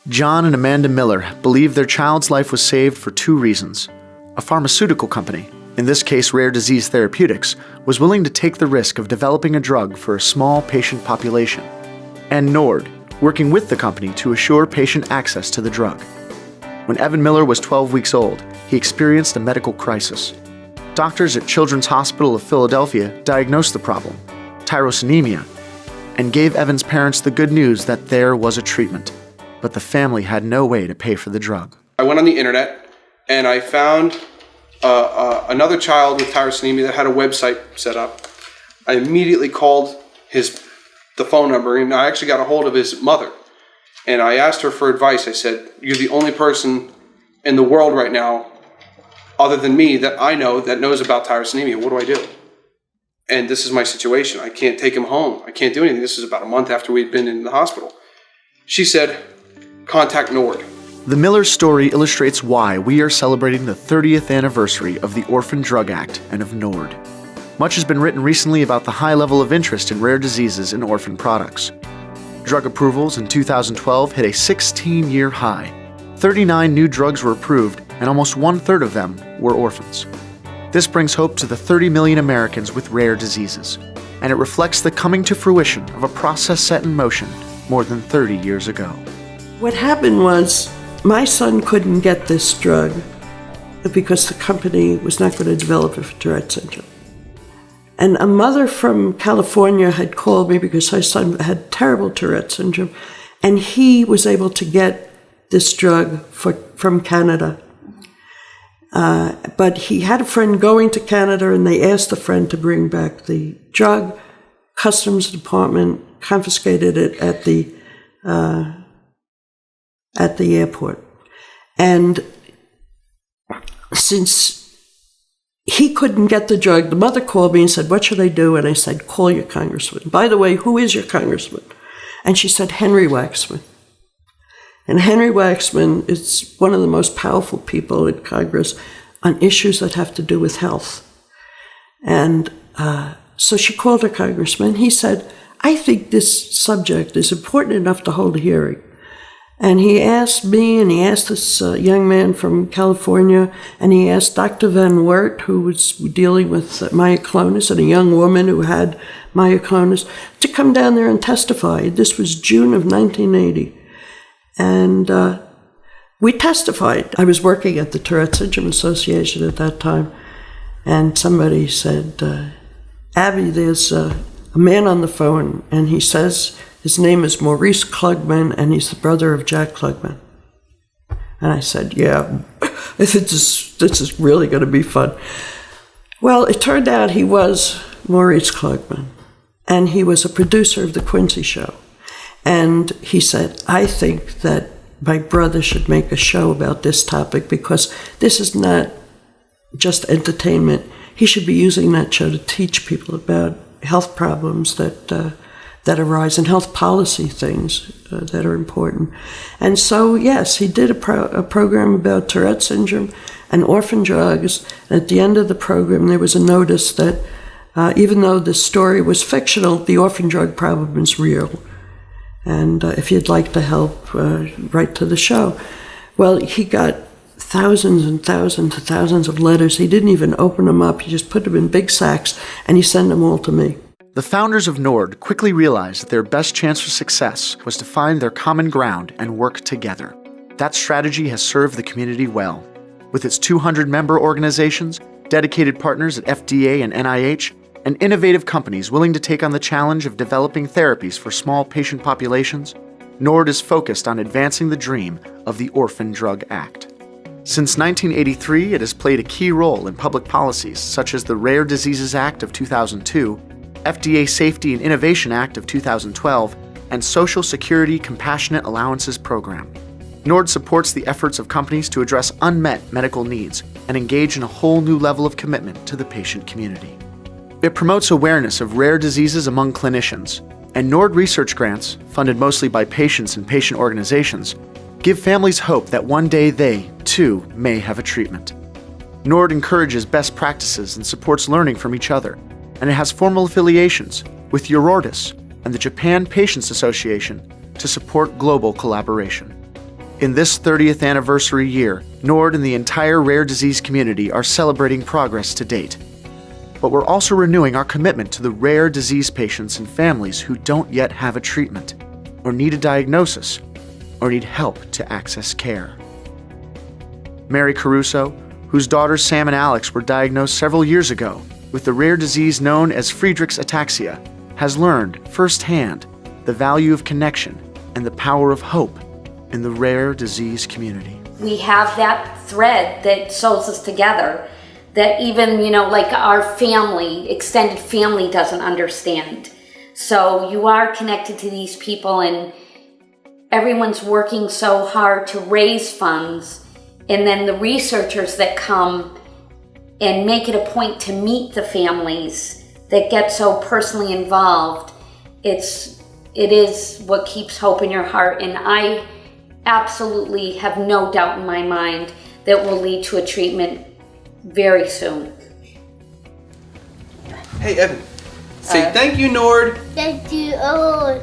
John and Amanda Miller believe their child's life was saved for two reasons. A pharmaceutical company, in this case Rare Disease Therapeutics, was willing to take the risk of developing a drug for a small patient population. And Nord, working with the company to assure patient access to the drug. When Evan Miller was 12 weeks old, he experienced a medical crisis. Doctors at Children's Hospital of Philadelphia diagnosed the problem, tyrosinemia, and gave Evan's parents the good news that there was a treatment. But the family had no way to pay for the drug. I went on the internet and I found another child with tyrosinemia that had a website set up. I immediately called the phone number, and I actually got a hold of his mother. And I asked her for advice. I said, "You're the only person in the world right now, other than me, that I know that knows about tyrosinemia. What do I do? And this is my situation. I can't take him home. I can't do anything." This is about a month after we'd been in the hospital. She said, "Contact Nord." The Miller story illustrates why we are celebrating the 30th anniversary of the Orphan Drug Act and of Nord. Much has been written recently about the high level of interest in rare diseases and orphan products. Drug approvals in 2012 hit a 16-year high. 39 new drugs were approved, and almost one-third of them were orphans. This brings hope to the 30 million Americans with rare diseases, and it reflects the coming to fruition of a process set in motion more than 30 years ago. What happened was, my son couldn't get this drug because the company was not going to develop it for Tourette syndrome. And a mother from California had called me because her son had terrible Tourette syndrome, and he was able to get this drug from Canada. But he had a friend going to Canada, and they asked the friend to bring back the drug. Customs Department confiscated it at the airport. And since he couldn't get the drug, the mother called me and said, "What should I do?" And I said, "Call your congressman." By the way, who is your congressman? And she said, "Henry Waxman." And Henry Waxman is one of the most powerful people in Congress on issues that have to do with health. And so she called her congressman. He said, "I think this subject is important enough to hold a hearing." And he asked me, and he asked this young man from California, and he asked Dr. Van Wert, who was dealing with myoclonus, and a young woman who had myoclonus, to come down there and testify. This was June of 1980. And we testified. I was working at the Tourette Syndrome Association at that time, and somebody said, "Abby, there's a man on the phone, and he says his name is Maurice Klugman, and he's the brother of Jack Klugman." And I said, "Yeah, this is really going to be fun." Well, it turned out he was Maurice Klugman, and he was a producer of The Quincy Show. And he said, "I think that my brother should make a show about this topic because this is not just entertainment. He should be using that show to teach people about health problems that arise and health policy things that are important." And so, yes, he did a program about Tourette syndrome and orphan drugs. And at the end of the program, there was a notice that even though the story was fictional, the orphan drug problem is real. And if you'd like to help, write to the show. Well, he got thousands and thousands and thousands of letters. He didn't even open them up. He just put them in big sacks, and he sent them all to me. The founders of Nord quickly realized that their best chance for success was to find their common ground and work together. That strategy has served the community well. With its 200 member organizations, dedicated partners at FDA and NIH, and innovative companies willing to take on the challenge of developing therapies for small patient populations, Nord is focused on advancing the dream of the Orphan Drug Act. Since 1983, it has played a key role in public policies such as the Rare Diseases Act of 2002, FDA Safety and Innovation Act of 2012, and Social Security Compassionate Allowances Program. Nord supports the efforts of companies to address unmet medical needs and engage in a whole new level of commitment to the patient community. It promotes awareness of rare diseases among clinicians, and Nord research grants, funded mostly by patients and patient organizations, give families hope that one day they, too, may have a treatment. Nord encourages best practices and supports learning from each other, and it has formal affiliations with Eurordis and the Japan Patients Association to support global collaboration. In this 30th anniversary year, NORD and the entire rare disease community are celebrating progress to date. But we're also renewing our commitment to the rare disease patients and families who don't yet have a treatment, or need a diagnosis, or need help to access care. Mary Caruso, whose daughters Sam and Alex were diagnosed several years ago with the rare disease known as Friedreich's ataxia, has learned firsthand the value of connection and the power of hope in the rare disease community. We have that thread that sews us together that even, like our family, extended family doesn't understand. So you are connected to these people and everyone's working so hard to raise funds. And then the researchers that come and make it a point to meet the families that get so personally involved, it is what keeps hope in your heart. And I absolutely have no doubt in my mind that will lead to a treatment very soon. Hey, Evan, say thank you, Nord. Thank you, oh.